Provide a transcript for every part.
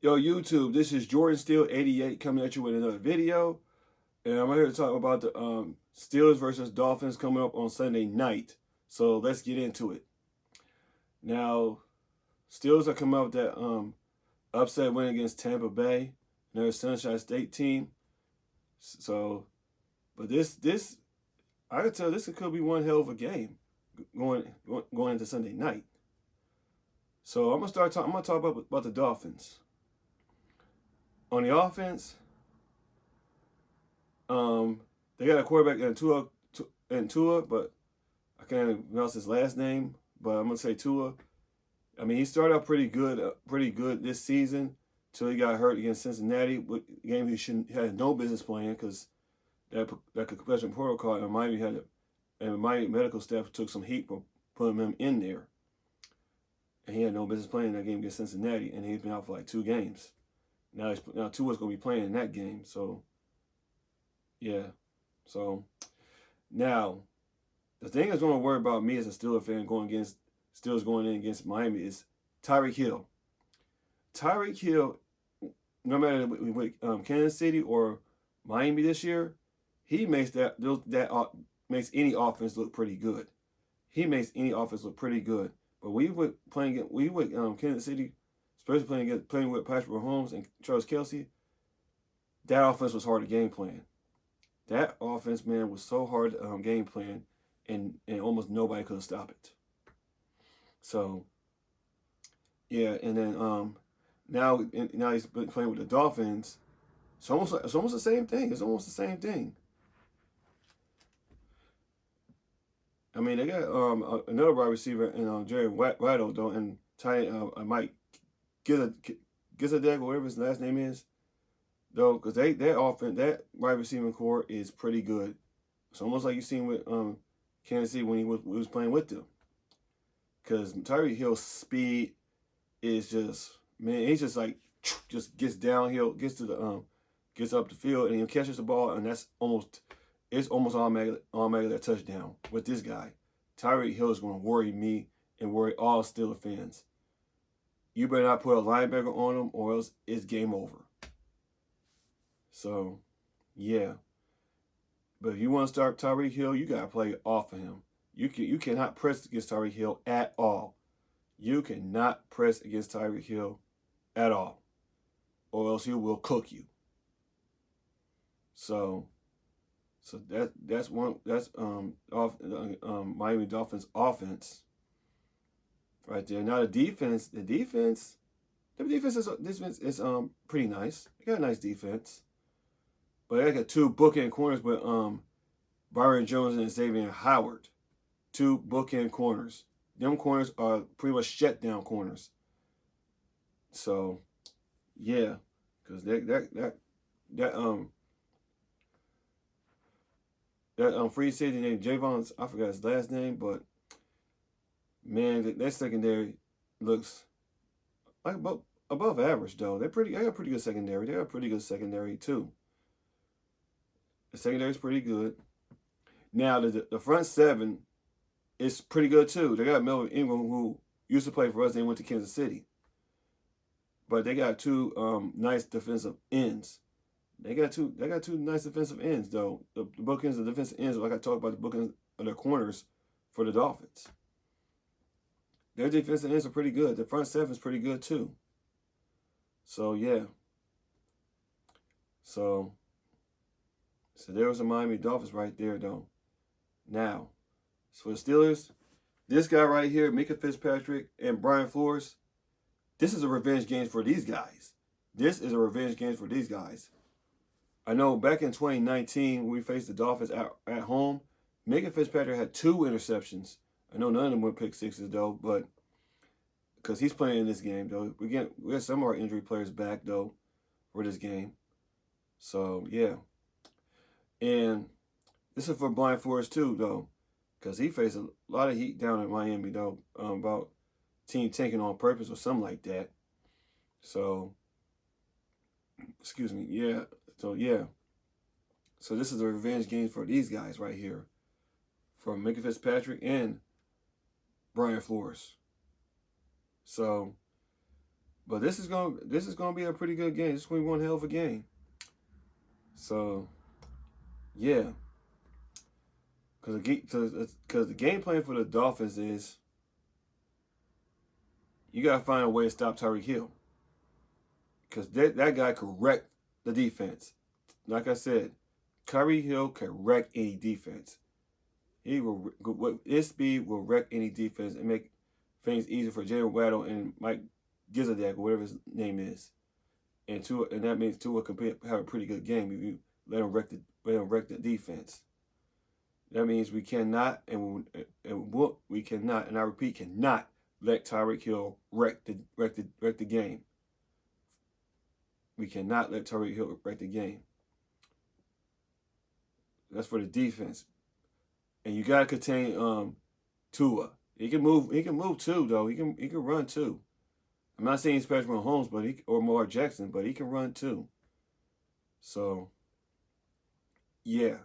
Yo, YouTube, this is Jordan Steele 88 coming at you with another video. And I'm here to talk about the Steelers versus Dolphins coming up on Sunday night. So let's get into it. Now, Steelers are coming out with that upset win against Tampa Bay, their Sunshine State team. So, but this I could tell this could be one hell of a game going into Sunday night. So I'm gonna talk about the Dolphins. On the offense, they got a quarterback in Tua, but I can't pronounce his last name. But I'm gonna say Tua. I mean, he started out pretty good this season till he got hurt against Cincinnati, a game he had no business playing because that concussion protocol and Miami medical staff took some heat for putting him in there, and he had no business playing that game against Cincinnati, and he's been out for like 2 games. Now Tua's gonna be playing in that game, so yeah. So now the thing that's gonna worry about me as a Steelers fan going in against Miami is Tyreek Hill. Tyreek Hill, no matter with Kansas City or Miami this year, he makes makes any offense look pretty good. He makes any offense look pretty good. But Kansas City, especially playing with Patrick Mahomes and Travis Kelce, that offense was hard to game plan. That offense, man, was so hard to game plan, and almost nobody could stop it. So, yeah, and then now he's been playing with the Dolphins. It's almost the same thing. It's almost the same thing. I mean, they got another wide receiver in Jerry Waddle though, and Mike Gizadek, or whatever his last name is, though, because that wide receiving core is pretty good. It's almost like you seen with Kansas City when he was playing with them. Because Tyreek Hill's speed is just, man, he's just like just gets downhill, gets up the field, and he catches the ball, and it's almost automatically a touchdown. With this guy, Tyreek Hill is going to worry me and worry all Steelers fans. You better not put a linebacker on him, or else it's game over. So, yeah. But if you want to start Tyreek Hill, you got to play off of him. You cannot press against Tyreek Hill at all. You cannot press against Tyreek Hill at all, or else he will cook you. So that's Miami Dolphins offense right there. Now the defense is pretty nice. They got a nice defense, but they got 2 bookend corners with Byron Jones and Xavier Howard. 2 bookend corners. Them corners are pretty much shutdown corners. So, yeah, because that free safety named Javon, I forgot his last name, but man, that secondary looks like above average though. They got a pretty good secondary. They got a pretty good secondary too. The secondary is pretty good. Now the front 7 is pretty good too. They got Melvin Ingram, who used to play for us. They went to Kansas City, but they got 2 nice defensive ends. They got two nice defensive ends though. The bookends of defensive ends, like I talked about, the bookends of the corners for the Dolphins. Their defensive ends are pretty good. The front 7 is pretty good too. So yeah. So there was the Miami Dolphins right there though. Now, for the Steelers, this guy right here, Fitzpatrick and Brian Flores, this is a revenge game for these guys. This is a revenge game for these guys. I know back in 2019, when we faced the Dolphins at home, Fitzpatrick had 2 interceptions. I know none of them were pick sixes though, but because he's playing in this game though. We got some of our injury players back though for this game. So yeah, and this is for Brian Flores too though, because he faced a lot of heat down in Miami though, about team tanking on purpose or something like that. So, excuse me, yeah. So yeah. So this is a revenge game for these guys right here, from Fitzpatrick and Brian Flores. So, But this is gonna be a pretty good game. This is gonna be one hell of a game. So yeah, because the game plan for the Dolphins is you gotta find a way to stop Tyreek Hill, because that guy could wreck the defense. Like I said, Tyreek Hill can wreck any defense. He will, his speed will wreck any defense and make things easier for Jalen Waddle and Mike Gizadak, or whatever his name is. And that means Tua can have a pretty good game if you let him wreck the defense. That means we cannot, we cannot, and I repeat, cannot let Tyreek Hill wreck the game. We cannot let Tyreek Hill wreck the game. That's for the defense. And you gotta contain Tua. He can move too, though. He can run too. I'm not saying he's Patrick Mahomes, or Lamar Jackson, but he can run too. So yeah.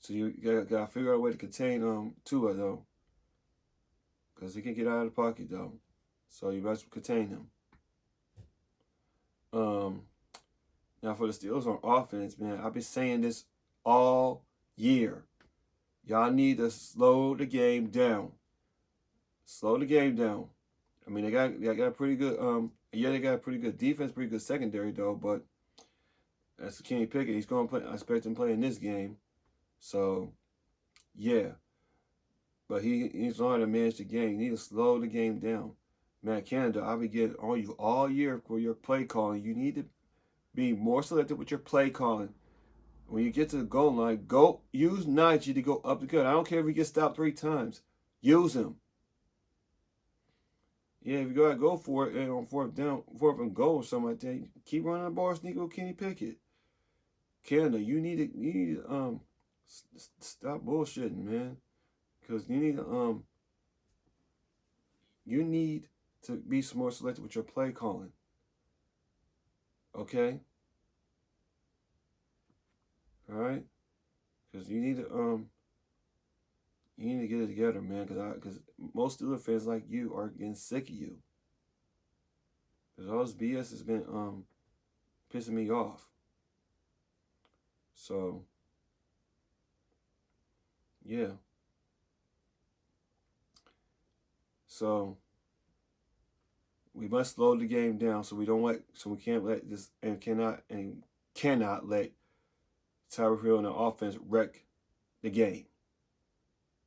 So you gotta figure out a way to contain Tua, though, because he can get out of the pocket, though. So you best contain him. Now for the Steelers on offense, man, I've been saying this all year. Y'all need to slow the game down. Slow the game down. I mean, they got a pretty good they got a pretty good defense, pretty good secondary, though. But that's Kenny Pickett. He's gonna play. I expect him to play in this game. So yeah, but he's on to manage the game. You need to slow the game down, man. Canada, I'll be getting on you all year for your play calling. You need to be more selective with your play calling. When you get to the goal line, use Najee to go up the gut. I don't care if he gets stopped 3 times. Use him. Yeah, if you gotta go for it on 4th and goal or something like that, keep running the ball, sneak with Kenny Pickett. Canada, you need to stop bullshitting, man, because you need to be more selective with your play calling. Okay. All right, because you need to get it together, man. Because most Steelers fans like you are getting sick of you. Because all this BS has been pissing me off. So yeah. So we must slow the game down so we can't let this and cannot let Tyreek Hill and the offense wreck the game.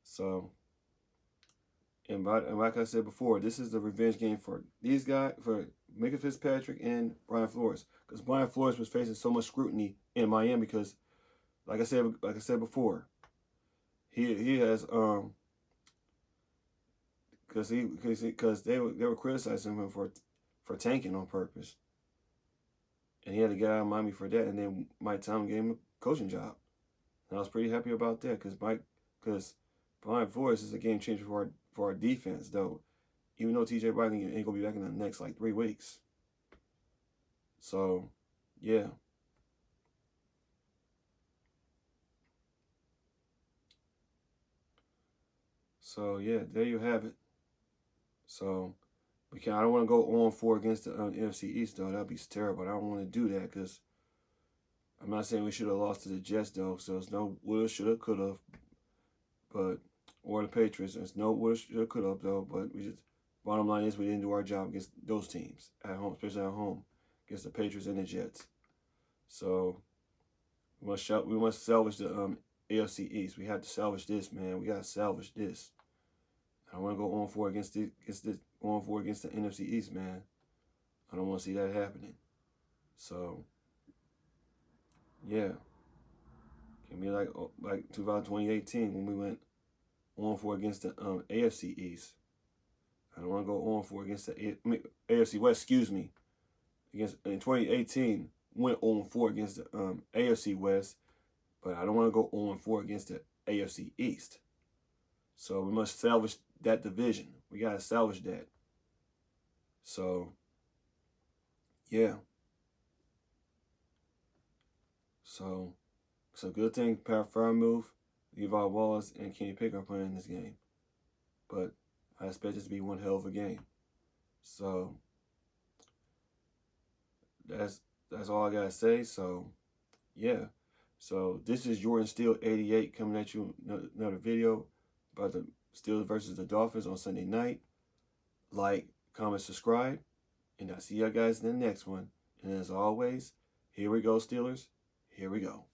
So, and like I said before, this is the revenge game for these guys, for Minka Fitzpatrick and Brian Flores, because Brian Flores was facing so much scrutiny in Miami because, like I said before, he has because they were criticizing him for tanking on purpose, and he had to get out of Miami for that, and then Mike Tomlin gave him a coaching job, and I was pretty happy about that because Brian Flores is a game changer for our defense, though, even though TJ Watt ain't gonna be back in the next 3 weeks. So yeah. So yeah, there you have it. So I don't want to go 0-4 against the NFC East, though. That'd be terrible. I don't want to do that because I'm not saying we should have lost to the Jets, though. So there's no woulda, shoulda, coulda, or the Patriots. There's no woulda, shoulda, coulda, though. But bottom line is we didn't do our job against those teams at home, especially at home against the Patriots and the Jets. So we must salvage the AFC East. We have to salvage this, man. We gotta salvage this. I don't want to go 0-4 against the NFC East, man. I don't want to see that happening. So yeah, can be like 2018 when we went 0-4 against the AFC East. I don't want to go 0-4 against the AFC West. Excuse me. In 2018, went 0-4 against the AFC West, but I don't want to go 0-4 against the AFC East. So we must salvage that division. We gotta salvage that. So yeah. So it's a good thing. Power move. Levi Wallace and Kenny Pickett are playing this game, but I expect this to be one hell of a game. So that's all I gotta say. So yeah. So this is Jordan Steele 88 coming at you another video about the Steelers versus the Dolphins on Sunday night. Like, comment, subscribe, and I'll see you guys in the next one. And as always, here we go, Steelers. Here we go.